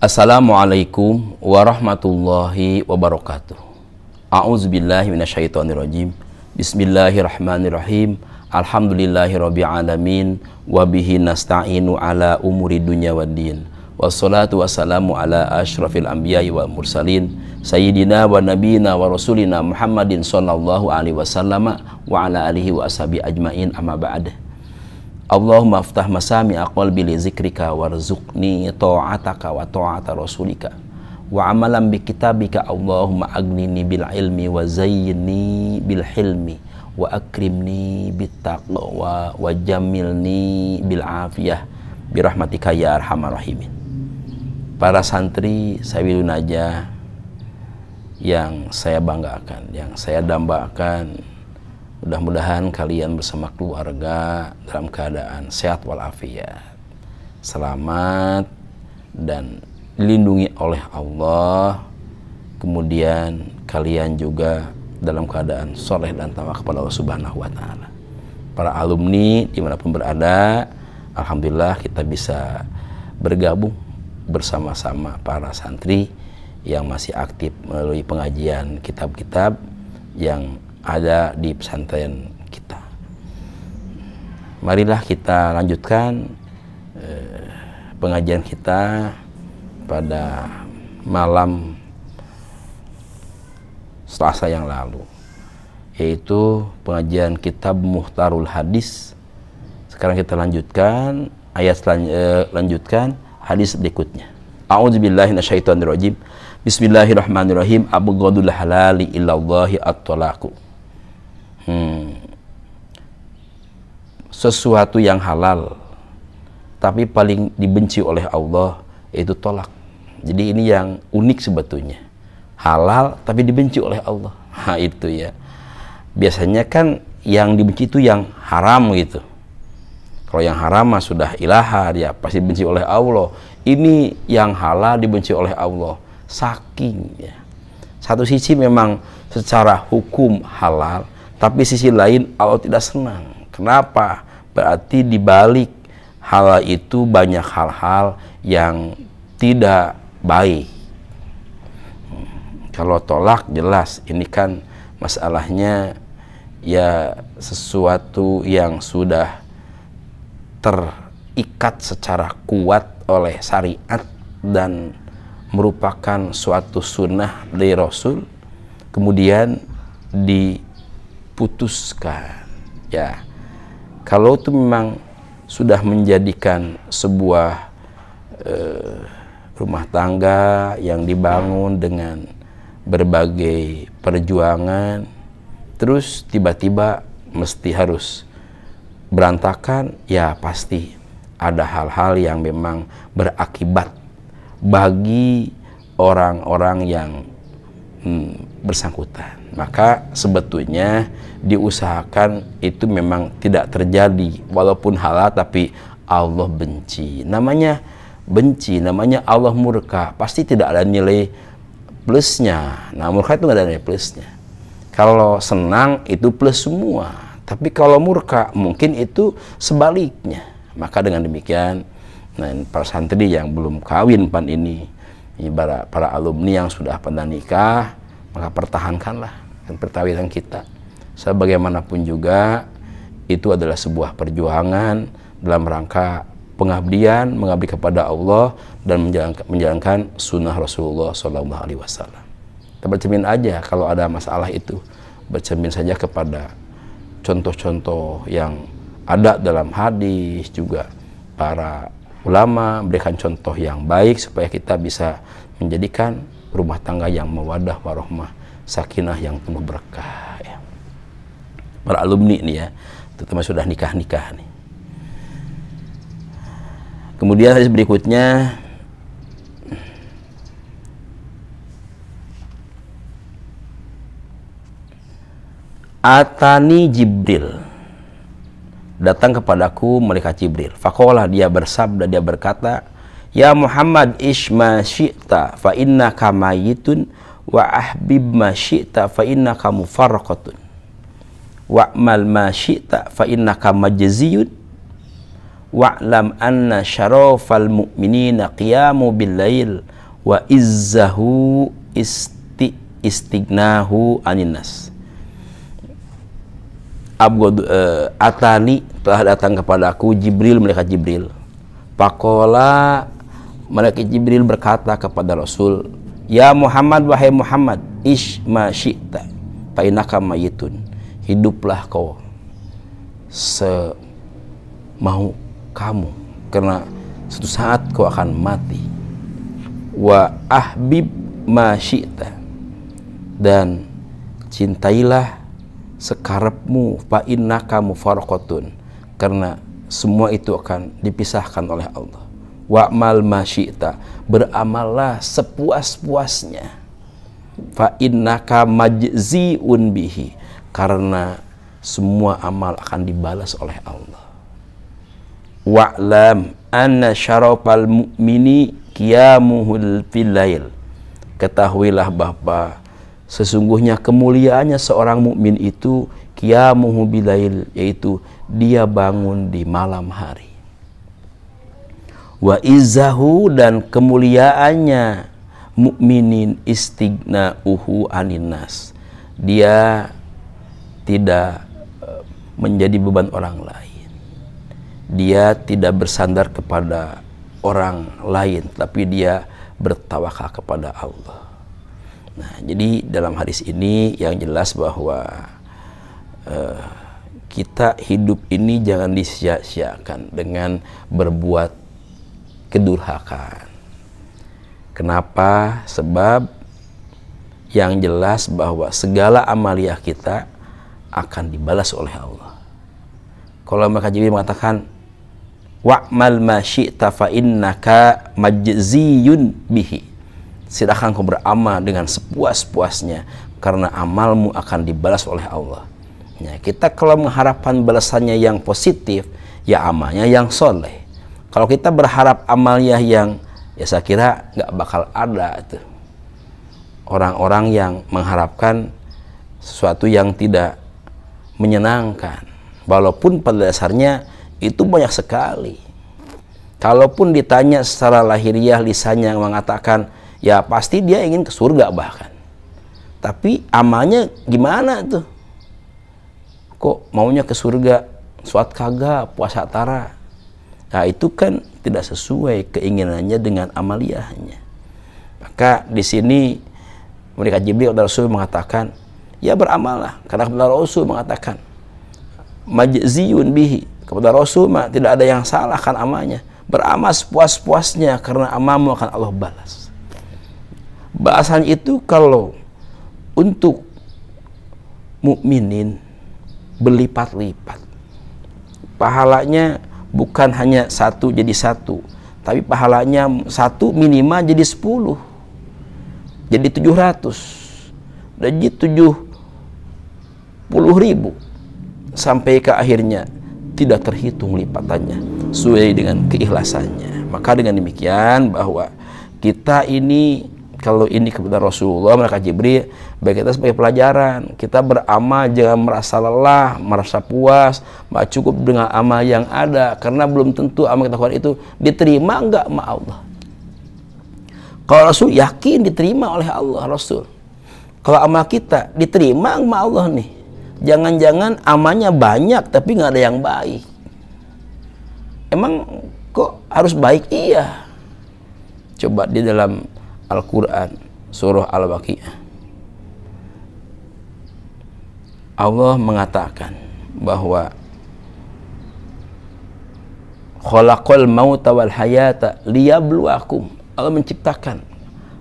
Assalamualaikum warahmatullahi wabarakatuh. A'udzubillahi minasyaitonirrajim. Bismillahirrahmanirrahim. Alhamdulillahirabbil alamin wa bihi nasta'inu ala umuri dunya waddin. Wassalatu wassalamu ala asyrafil anbiya'i wal mursalin sayyidina wa nabiyina wa rasulina Muhammadin sallallahu alaihi wasallam wa ala alihi wa ashabi ajmain, amma ba'd. Allahumma aftah masami qalbi li zikrika warzuqni ta'ataka wa ta'ata rasulika wa amalan bi kitabika. Allahumma agnini bil ilmi wa zayyinni bil hilmi wa akrimni bit taqwa wa jamilni bil afiyah birahmatika ya arhamar rahimin. Para santri Sawilun Najah yang saya banggakan, yang saya dambakan, mudah-mudahan kalian bersama keluarga dalam keadaan sehat walafiat, selamat dan dilindungi oleh Allah. Kemudian kalian juga dalam keadaan soleh dan tawa kepada Allah Subhanahu wa Ta'ala. Para alumni dimanapun berada, alhamdulillah kita bisa bergabung bersama-sama para santri yang masih aktif melalui pengajian kitab-kitab yang ada di pesantren kita. Marilah kita lanjutkan pengajian kita pada malam Selasa yang lalu, yaitu pengajian kitab Muhtarul Hadis. Sekarang kita lanjutkan lanjutkan hadis berikutnya. A'udzubillahi minasyaitonirrajim. Bismillahirrahmanirrahim. Abghadul halali illallahi at-talaqu. Sesuatu yang halal tapi paling dibenci oleh Allah yaitu tolak. Jadi ini yang unik sebetulnya, halal tapi dibenci oleh Allah. Nah itu ya, biasanya kan yang dibenci itu yang haram gitu. Kalau yang haram mah sudah ilaha, dia pasti dibenci oleh Allah. Ini yang halal dibenci oleh Allah. Saking ya, satu sisi memang secara hukum halal, tapi sisi lain Allah tidak senang. Kenapa? Berarti di balik hal itu banyak hal-hal yang tidak baik. Kalau tolak jelas ini kan masalahnya ya sesuatu yang sudah terikat secara kuat oleh syariat dan merupakan suatu sunnah dari Rasul, kemudian diputuskan ya. Kalau itu memang sudah menjadikan sebuah rumah tangga yang dibangun dengan berbagai perjuangan, terus tiba-tiba mesti harus berantakan, ya pasti ada hal-hal yang memang berakibat bagi orang-orang yang bersangkutan. Maka sebetulnya diusahakan itu memang tidak terjadi, walaupun halal tapi Allah benci. Namanya benci, namanya Allah murka, pasti tidak ada nilai plusnya. Nah murka itu nggak ada nilai plusnya. Kalau senang itu plus semua, tapi kalau murka mungkin itu sebaliknya. Maka dengan demikian, nah, para santri yang belum kawin pan ini, para alumni yang sudah pada nikah, maka pertahankanlah perkawinan kita. Sebagaimanapun juga itu adalah sebuah perjuangan dalam rangka pengabdian, mengabdi kepada Allah dan menjalankan sunnah Rasulullah SAW. Kita bercermin aja kalau ada masalah itu, bercermin saja kepada contoh-contoh yang ada dalam hadis, juga para ulama berikan contoh yang baik supaya kita bisa menjadikan rumah tangga yang mawaddah warahmah, sakinah yang penuh berkah ya. Para alumni nih ya, terutama sudah nikah-nikah nih. Kemudian hadis berikutnya, Atani Jibril, datang kepadaku malaikat Jibril. Faqala, dia bersabda, dia berkata, ya Muhammad, ishma syi'ta fa innaka mayitun wa ahbib ma syi'ta fa innaka mufarraqatun wa'mal ma syi'ta fa innaka majziyun wa'lam anna syarafal mu'minina qiyamu bil lail wa izzahu istignahu anin nas. Atani, telah datang kepadaku Jibril, malaikat Jibril. Pakola, malaikat Jibril berkata kepada Rasul, ya Muhammad, wahai Muhammad, ish ma syi'ta fa innaka mayitun. Hiduplah kau semau kamu, karena suatu saat kau akan mati. Wa ahbib ma syi'ta, dan cintailah sekarepmu, fa innaka mufaraqatun, karena semua itu akan dipisahkan oleh Allah. Wa'mal ma syi'ta, beramallah sepuas-puasnya. Fa innaka majzi'un bihi, karena semua amal akan dibalas oleh Allah. Wa'lam anna syarafal mu'mini qiyamuhul fil lail, ketahuilah bahwa sesungguhnya kemuliaannya seorang mukmin itu qiyamuhu bilail, yaitu dia bangun di malam hari. Wa izzahu, dan kemuliaannya mukminin istighna'uhu anin nas, dia tidak menjadi beban orang lain, dia tidak bersandar kepada orang lain, tapi dia bertawakal kepada Allah. Nah, jadi dalam hadis ini yang jelas bahwa kita hidup ini jangan disia-siakan dengan berbuat kedurhakaan. Kenapa? Sebab yang jelas bahwa segala amaliyah kita akan dibalas oleh Allah. Kalau malaikat Jibril mengatakan wa'mal ma syi'ta fa innaka majziyun bihi, silakan kau beramal dengan sepuas-puasnya, karena amalmu akan dibalas oleh Allah. Ya, kita kalau mengharapkan balasannya yang positif, ya amalnya yang soleh. Kalau kita berharap amalnya yang, ya saya kira nggak bakal ada itu orang-orang yang mengharapkan sesuatu yang tidak menyenangkan, walaupun pada dasarnya itu banyak sekali. Kalaupun ditanya secara lahiriah, lisannya mengatakan ya pasti dia ingin ke surga bahkan, tapi amalnya gimana tuh? Kok maunya ke surga, sholat kagak, puasa tara? Nah itu kan tidak sesuai keinginannya dengan amaliyahnya. Maka di sini malaikat Jibril dan Rasul mengatakan, ya beramallah, karena kepada Rasul mengatakan majziyun bihi, kepada Rasul mah tidak ada yang salah kan amalnya. Beramal sepuas-puasnya, karena amalmu akan Allah balas. Bahasan itu kalau untuk mukminin berlipat-lipat, pahalanya bukan hanya satu jadi satu, tapi pahalanya satu minimal jadi 10, jadi 700, jadi 70.000, sampai ke akhirnya tidak terhitung lipatannya sesuai dengan keikhlasannya. Maka dengan demikian bahwa kita ini, kalau ini kepada Rasulullah, malaikat Jibril, bagi kita sebagai pelajaran, kita beramal jangan merasa lelah, merasa puas, nggak cukup dengan amal yang ada, karena belum tentu amal kita lakukan itu diterima enggak sama Allah. Kalau Rasul yakin diterima oleh Allah Rasul. Kalau amal kita diterima sama Allah nih, jangan-jangan amalnya banyak tapi nggak ada yang baik. Emang kok harus baik? Iya. Coba di dalam Al-Quran surah Al-Waqiah, Allah mengatakan bahwa khalaqal mauta wal hayata liyabluwakum, Allah menciptakan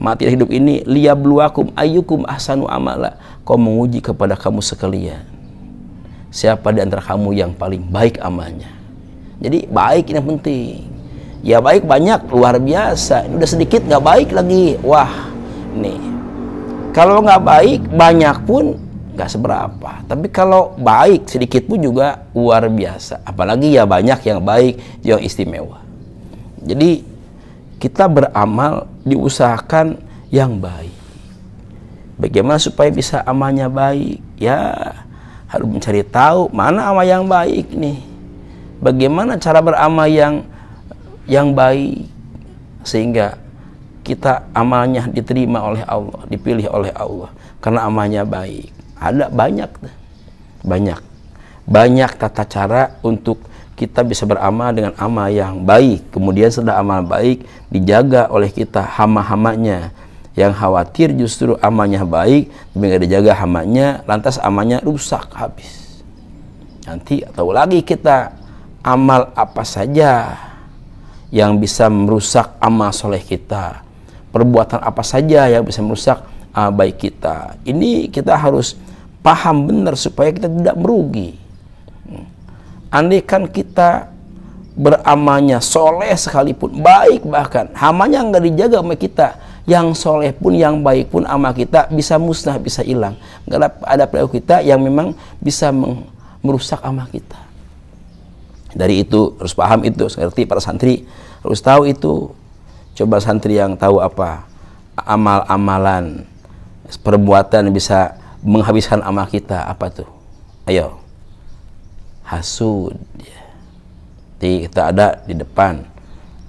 mati dan hidup ini liyabluwakum ayyukum ahsanu amala, kau menguji kepada kamu sekalian siapa di antara kamu yang paling baik amalnya. Jadi baik ini yang penting. Ya baik banyak, luar biasa. Ini udah sedikit nggak baik lagi. Wah, nih. Kalau nggak baik banyak pun nggak seberapa. Tapi kalau baik sedikit pun juga luar biasa. Apalagi ya banyak yang baik, yang istimewa. Jadi kita beramal diusahakan yang baik. Bagaimana supaya bisa amalnya baik? Ya harus mencari tahu mana amal yang baik nih. bagaimana cara beramal yang baik sehingga kita amalnya diterima oleh Allah, dipilih oleh Allah karena amalnya baik. Ada banyak tata cara untuk kita bisa beramal dengan amal yang baik. Kemudian setelah amal baik dijaga oleh kita hama-hamanya. Yang khawatir justru amalnya baik tapi nggak dijaga hamanya, lantas amalnya rusak habis. Nanti tahu lagi kita amal apa saja yang bisa merusak amal soleh kita, perbuatan apa saja yang bisa merusak baik kita. Ini kita harus paham benar supaya kita tidak merugi. Andai kan kita beramalnya soleh sekalipun, baik bahkan hamanya nggak dijaga sama kita, yang soleh pun, yang baik pun, amal kita bisa musnah, bisa hilang. Nggak ada perilaku kita yang memang bisa merusak amal kita. Dari itu harus paham itu, seperti para santri harus tahu itu. Coba santri yang tahu apa amal-amalan perbuatan bisa menghabiskan amal kita, apa tuh? Ayo. Hasud. Jadi kita ada di depan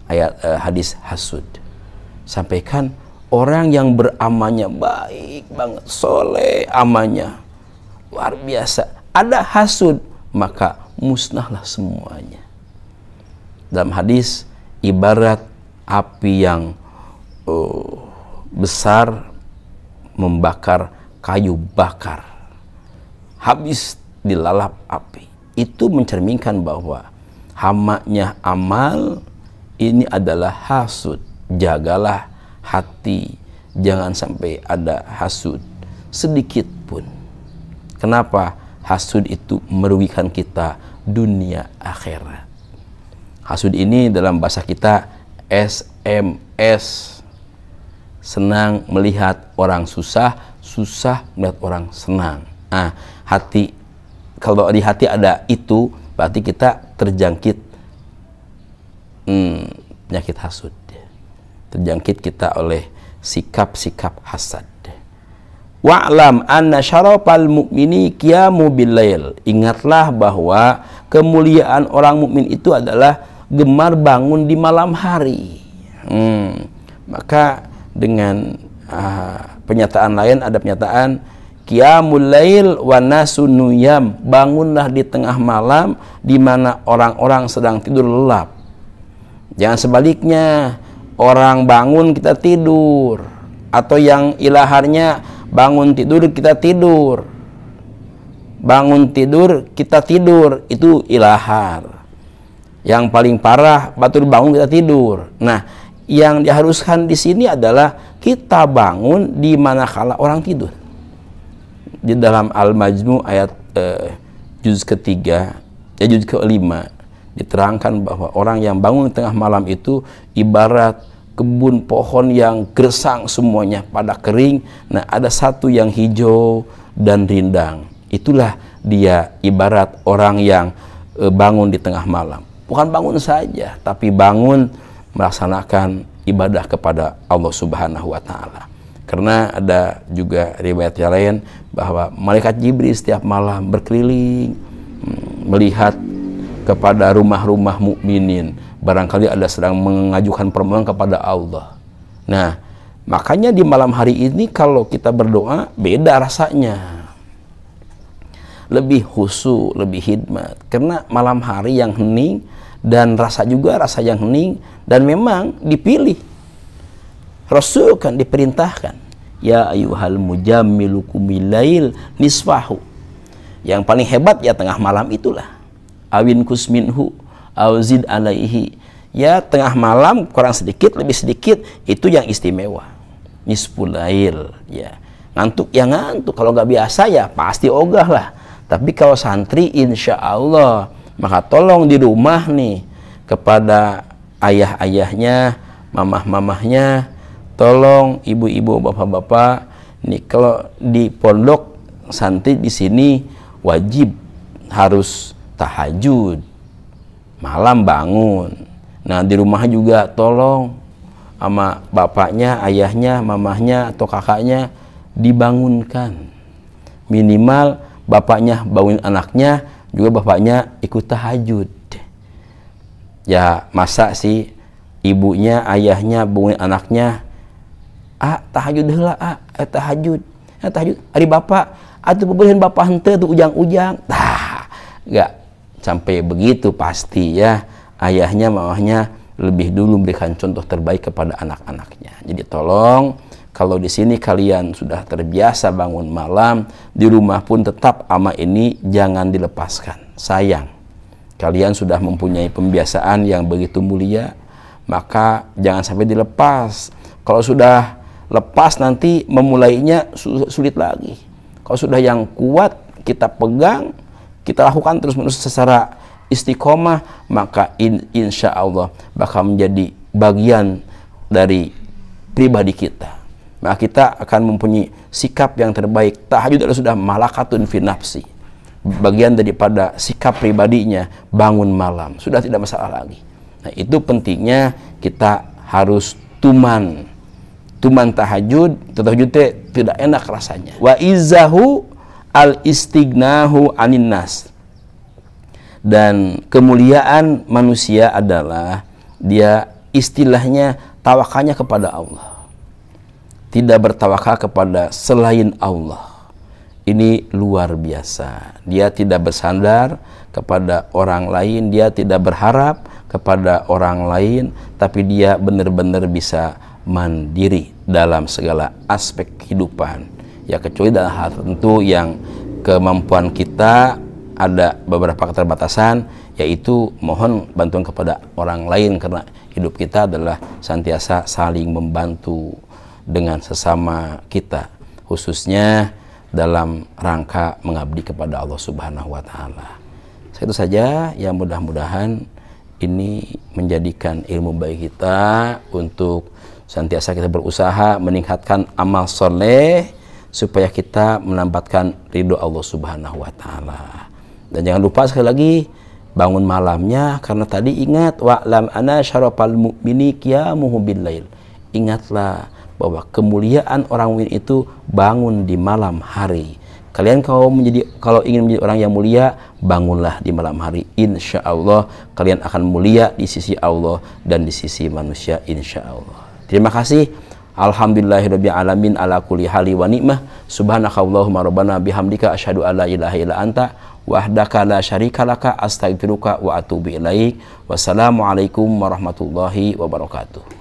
ayat hadis hasud. Sampaikan orang yang beramalnya baik banget, soleh amalnya luar biasa, ada hasud, maka musnahlah semuanya. Dalam hadis, ibarat api yang besar membakar kayu bakar, habis dilalap api. Itu mencerminkan bahwa hamanya amal ini adalah hasud. Jagalah hati, jangan sampai ada hasud sedikit pun. Kenapa? Hasud itu merugikan kita dunia akhirat. Hasud ini dalam bahasa kita SMS, senang melihat orang susah, susah melihat orang senang. Hati, kalau di hati ada itu, berarti kita terjangkit penyakit hasud. Terjangkit kita oleh sikap-sikap hasad. Wa'lam anna syarafal mu'mini qiyamu bil-lail. Ingatlah bahwa kemuliaan orang mukmin itu adalah gemar bangun di malam hari. Maka dengan penyataan lain ada penyataan qiyamul lail wa nasun nuyam, bangunlah di tengah malam di mana orang-orang sedang tidur lelap. Jangan sebaliknya, orang bangun kita tidur, atau yang ilaharnya bangun tidur kita tidur. Bangun tidur kita tidur, itu ilahar. Yang paling parah batur bangun kita tidur. Nah, yang diharuskan di sini adalah kita bangun di manakala orang tidur. Di dalam Al-Majmu ayat juz ketiga, juz ke-5 diterangkan bahwa orang yang bangun di tengah malam itu ibarat kebun pohon yang gersang semuanya pada kering. Nah, ada satu yang hijau dan rindang. Itulah dia ibarat orang yang bangun di tengah malam. Bukan bangun saja, tapi bangun melaksanakan ibadah kepada Allah Subhanahu wa Ta'ala. Karena ada juga riwayat yang lain bahwa malaikat Jibril setiap malam berkeliling melihat kepada rumah-rumah mukminin, barangkali ada sedang mengajukan permohonan kepada Allah. Nah, makanya di malam hari ini kalau kita berdoa beda rasanya, lebih khusyuk, lebih hikmat, karena malam hari yang hening dan rasa juga rasa yang hening, dan memang dipilih. Rasul kan diperintahkan, ya ayyuhal mujammilu qumil lail nisfahu. Yang paling hebat ya tengah malam itulah. Awin kusminhu auzid alaihi. Ya tengah malam kurang sedikit, lebih sedikit, itu yang istimewa. Nisful lail, ya. Ngantuk ya ngantuk, kalau nggak biasa ya pasti ogah lah. Tapi kalau santri insya Allah, maka tolong di rumah nih kepada ayah-ayahnya, mamah-mamahnya, tolong ibu-ibu, bapak-bapak, nih kalau di pondok santri di sini wajib harus tahajud, malam bangun. Nah di rumah juga tolong sama bapaknya, ayahnya, mamahnya atau kakaknya dibangunkan. Minimal bapaknya bangun anaknya, juga bapaknya ikut tahajud. Ya masa sih ibunya, ayahnya, bunyi anaknya, tahajud heula, tahajud ari bapak, atuh pebeureun bapak henteu tuh ujang-ujang. Enggak sampai begitu pasti ya. Ayahnya, mamahnya lebih dulu memberikan contoh terbaik kepada anak-anaknya. Jadi tolong, kalau di sini kalian sudah terbiasa bangun malam, di rumah pun tetap ama ini jangan dilepaskan. Sayang, kalian sudah mempunyai pembiasaan yang begitu mulia, maka jangan sampai dilepas. Kalau sudah lepas nanti memulainya sulit lagi. Kalau sudah yang kuat kita pegang, kita lakukan terus-menerus secara istiqomah, maka insya Allah bakal menjadi bagian dari pribadi kita. Maka kita akan mempunyai sikap yang terbaik. Tahajud adalah sudah malakatun fi nafsi, bagian daripada sikap pribadinya bangun malam, sudah tidak masalah lagi. Nah, itu pentingnya kita harus tuman tahajud tidak enak rasanya. Wa izzahu al istignahu anin nas. Dan kemuliaan manusia adalah dia istilahnya tawakalnya kepada Allah, tidak bertawakal kepada selain Allah. Ini luar biasa. Dia tidak bersandar kepada orang lain, dia tidak berharap kepada orang lain, tapi dia benar-benar bisa mandiri dalam segala aspek kehidupan. Ya kecuali dalam hal tertentu yang kemampuan kita ada beberapa keterbatasan, yaitu mohon bantuan kepada orang lain, karena hidup kita adalah senantiasa saling membantu dengan sesama kita, khususnya dalam rangka mengabdi kepada Allah Subhanahu wa taala. Itu saja yang mudah-mudahan ini menjadikan ilmu baik kita untuk senantiasa kita berusaha meningkatkan amal soleh supaya kita menambahkan ridho Allah Subhanahu wa taala. Dan jangan lupa sekali lagi bangun malamnya, karena tadi ingat wa'lam ana syarafal mu'mini qiyamuhu billail. Ingatlah bahwa kemuliaan orang mukmin itu bangun di malam hari. Kalian kalau ingin menjadi orang yang mulia, bangunlah di malam hari. Insya Allah kalian akan mulia di sisi Allah dan di sisi manusia, insya Allah. Terima kasih. Alhamdulillahirabbil alamin ala kulli hali wa ni'mah. Subhanakallahumma rabbana bihamdika asyhadu an la ilaha illa anta wahdaka la syarika laka astaghfiruka wa atubu ilaik. Wassalamualaikum warahmatullahi wabarakatuh.